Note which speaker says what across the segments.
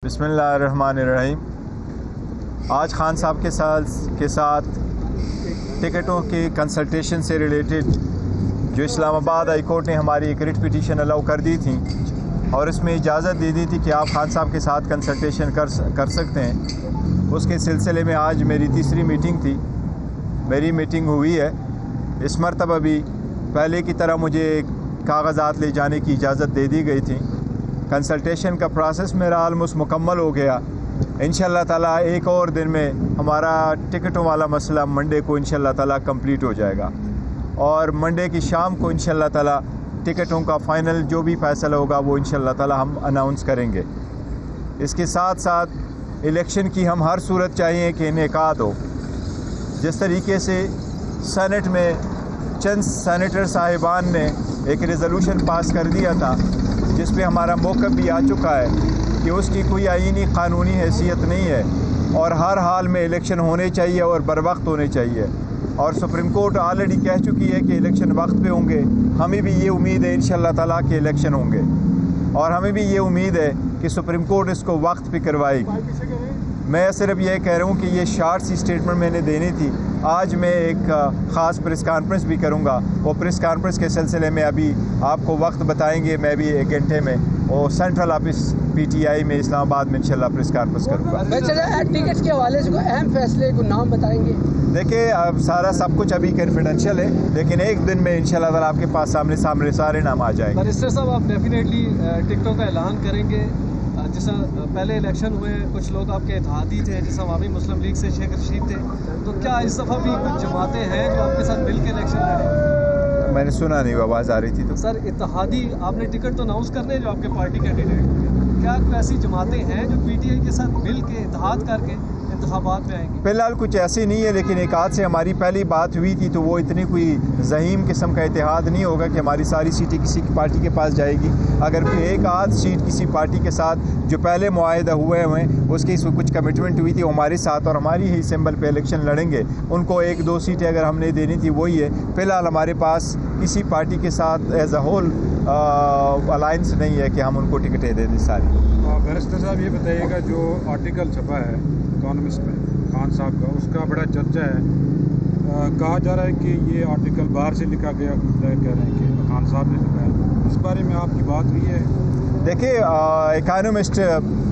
Speaker 1: बिस्मिल्लाहिर्रहमानिर्रहीम। आज खान साहब के साथ टिकटों के कंसल्टेशन से रिलेटेड जो इस्लामाबाद हाई कोर्ट ने हमारी एक रिट पिटीशन अलाउ कर दी थी और इसमें इजाज़त दे दी थी कि आप खान साहब के साथ कंसल्टेशन कर सकते हैं, उसके सिलसिले में आज मेरी तीसरी मीटिंग थी। मेरी मीटिंग हुई है। इस मरतबा भी पहले की तरह मुझे कागज़ात ले जाने की इजाज़त दे दी गई थी। कंसल्टेशन का प्रोसेस मेरा आलमोस्ट मुकम्मल हो गया। इंशाअल्लाह ताला एक और दिन में हमारा टिकटों वाला मसला मंडे को इंशाअल्लाह ताला कंप्लीट हो जाएगा और मंडे की शाम को इंशाअल्लाह ताला टिकटों का फ़ाइनल जो भी फ़ैसला होगा वो इंशाअल्लाह ताला हम अनाउंस करेंगे। इसके साथ साथ इलेक्शन की हम हर सूरत चाहिए कि इनेकाद हो। जिस तरीके से सेनेट में चंद सेनेटर साहिबान ने एक रेजोल्यूशन पास कर दिया था जिस पे हमारा मौक़िफ़ भी आ चुका है कि उसकी कोई आईनी क़ानूनी हैसियत नहीं है और हर हाल में इलेक्शन होने चाहिए और बर वक्त होने चाहिए। और सुप्रीम कोर्ट ऑलरेडी कह चुकी है कि इलेक्शन वक्त पे होंगे। हमें भी ये उम्मीद है इंशाअल्लाह ताला के इलेक्शन होंगे और हमें भी ये उम्मीद है कि सुप्रीम कोर्ट इसको वक्त पे करवाएगी। मैं सिर्फ ये कह रहा हूँ कि ये शॉर्ट सी स्टेटमेंट मैंने देनी थी। आज मैं एक ख़ास प्रेस कॉन्फ्रेंस भी करूँगा। वो प्रेस कॉन्फ्रेंस के सिलसिले में अभी आपको वक्त बताएंगे। मैं भी 1 घंटे में और सेंट्रल ऑफिस PTI में इस्लामाबाद में इंशाल्लाह प्रेस कॉन्फ्रेंस करूँगा।
Speaker 2: टिकट के हवाले से कोई अहम फैसले को नाम बताएंगे?
Speaker 1: देखिए, अब सारा सब कुछ अभी कॉन्फिडेंशियल है, लेकिन एक दिन में इंशाल्लाह ताला आपके पास सामने सारे नाम आ जाएंगे।
Speaker 3: बैरिस्टर साहब, आप डेफिनेटली टिकटों का ऐलान करेंगे? जैसा पहले इलेक्शन हुए कुछ लोग आपके इत्तेहादी थे, जैसा अवामी मुस्लिम लीग से शेख रशीद थे, तो क्या इस दफ़ा भी कुछ जमातें हैं जो आपके साथ मिल के इलेक्शन लड़े?
Speaker 1: मैंने सुना नहीं, आवाज़ आ रही थी तो।
Speaker 3: सर, इत्तेहादी आपने टिकट तो अनाउंस करने जो आपके पार्टी कैंडिडेट, क्या कोई ऐसी जमातें हैं जो PTI के साथ मिल के इत्तेहाद करके इंतखाबात में आएंगी?
Speaker 1: फ़िलहाल कुछ ऐसी नहीं है, लेकिन एक आध से हमारी पहली बात हुई थी तो वो इतनी कोई ज़हीम किस्म का इत्तेहाद नहीं होगा कि हमारी सारी सीटें किसी की पार्टी के पास जाएगी। अगर कोई एक आध सीट किसी पार्टी के साथ जो पहले मुआहदा हुए हैं उसकी कुछ कमिटमेंट हुई थी हमारे साथ और हमारी ही सिंबल पे इलेक्शन लड़ेंगे, उनको 1-2 सीटें अगर हमने देनी थी वही है। फ़िलहाल हमारे पास किसी पार्टी के साथ एज अ होल अलायंस नहीं है कि हम उनको टिकटें दे दें सारी।
Speaker 4: बैरिस्टर साहब, ये बताइएगा, जो आर्टिकल छपा है इकॉनमिस्ट में खान साहब का, उसका बड़ा चर्चा है। कहा जा रहा है कि ये आर्टिकल बाहर से लिखा गया, कुछ कह रहे हैं कि खान साहब ने लिखा है। इस बारे में आपकी बात हुई है?
Speaker 1: देखिए, इकॉनमिस्ट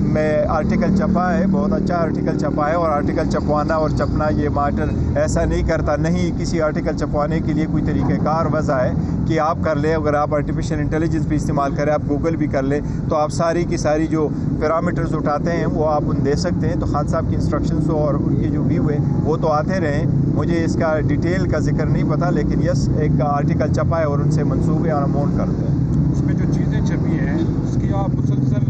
Speaker 1: में आर्टिकल छपा है, बहुत अच्छा आर्टिकल छपा है और आर्टिकल छपवाना और छपना ये मैटर ऐसा नहीं करता। नहीं, किसी आर्टिकल छपवाने के लिए कोई तरीक़ाकार वजह है कि आप कर ले। अगर आप आर्टिफिशियल इंटेलिजेंस भी इस्तेमाल करें, आप गूगल भी कर ले, तो आप सारी की सारी जो पैरामीटर्स उठाते हैं वो आप उन दे सकते हैं। तो खान साहब की इंस्ट्रक्शंस और उनके जो व्यू है वो तो आते रहे। मुझे इसका डिटेल का जिक्र नहीं पता, लेकिन यस, एक आर्टिकल छपा है और उनसे मनसूबे और अमाउंट करते हैं।
Speaker 4: उसमें जो चीज़ें छपी हैं उसकी आप मुसलसल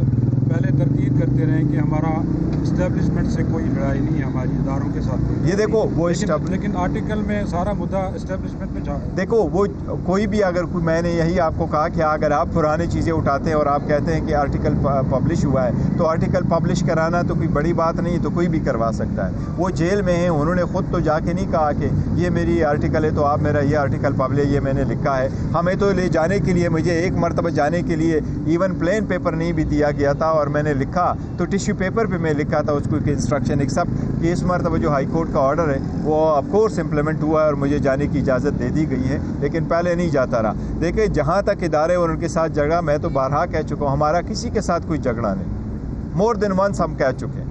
Speaker 4: पहले तरकीब करते रहें कि हमारा इस्टेब्लिशमेंट से कोई लड़ाई नहीं है, हमारी इदारों के साथ।
Speaker 1: ये देखो, वो
Speaker 4: लेकिन आर्टिकल में सारा मुद्दा इस्टेब्लिशमेंट में
Speaker 1: देखो, वो कोई भी अगर मैंने यही आपको कहा कि अगर आप पुरानी चीज़ें उठाते हैं और आप कहते हैं कि आर्टिकल पब्लिश हुआ है तो आर्टिकल पब्लिश कराना तो कोई बड़ी बात नहीं है, तो कोई भी करवा सकता है। वो जेल में हैं, उन्होंने ख़ुद तो जाके नहीं कहा कि ये मेरी आर्टिकल है तो आप मेरा ये आर्टिकल पब्लिश, ये मैंने लिखा है। हमें तो ले जाने के लिए, मुझे एक मरतबा जाने के लिए इवन प्लेन पेपर नहीं भी दिया गया था और मैंने लिखा तो टिश्यू पेपर पे मैं लिखा था उसको कि इंस्ट्रक्शन, एक्सेप्ट कि इस मरतबा जो हाई कोर्ट का ऑर्डर है वो ऑफ कोर्स इम्प्लीमेंट हुआ है और मुझे जाने की इजाज़त दे दी गई है, लेकिन पहले नहीं जाता रहा। देखिए, जहाँ तक इदारे और उनके साथ झगड़ा, मैं तो बारहा कह चुका हूँ, हमारा किसी के साथ कोई झगड़ा नहीं। मोर देन वंस हम कह चुके हैं।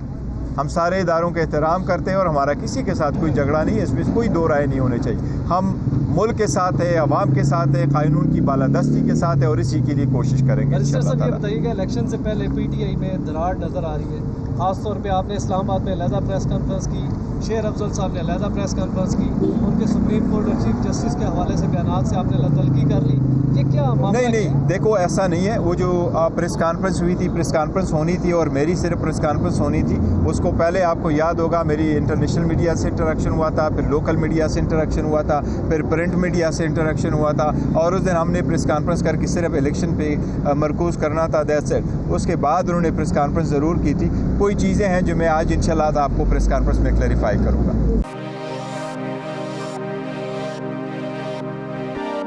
Speaker 1: हम सारे इदारों का एहतराम करते हैं और हमारा किसी के साथ कोई झगड़ा नहीं है, इसमें कोई दो राय नहीं होनी चाहिए। हम मुल्क के साथ है, अवाम के साथ है, कानून की बालादस्ती के साथ है और इसी के लिए कोशिश करेंगे।
Speaker 3: सर, ये बताइएगा, इलेक्शन से पहले PTI में दरार नज़र आ रही है। ख़ास तौर पे आपने इस्लामाबाद में अलहदा प्रेस कॉन्फ्रेंस की, शेर अफजल साहब ने अलहदा प्रेस कॉन्फ्रेंस की, उनके सुप्रीम कोर्ट और चीफ जस्टिस के हवाले से बयानात से आपने तलगी कर ली। ये क्या मामला?
Speaker 1: नहीं, देखो, ऐसा नहीं है। वो जो प्रेस कॉन्फ्रेंस हुई थी, प्रेस कॉन्फ्रेंस होनी थी और मेरी सिर्फ प्रेस कॉन्फ्रेंस होनी थी। उसको पहले आपको याद होगा मेरी इंटरनेशनल मीडिया से इंटरेक्शन हुआ था, फिर लोकल मीडिया से इंटरेक्शन हुआ था, फिर प्रिंट मीडिया से इंटरेक्शन हुआ था और उस दिन हमने प्रेस कॉन्फ्रेंस करके सिर्फ इलेक्शन पे मरकूज़ करना था, दैट्स इट। उसके बाद उन्होंने प्रेस कॉन्फ्रेंस ज़रूर की थी। कोई चीज़ें हैं जो मैं आज इंशाल्लाह आपको प्रेस कॉन्फ्रेंस में क्लैरिफाई करूँगा।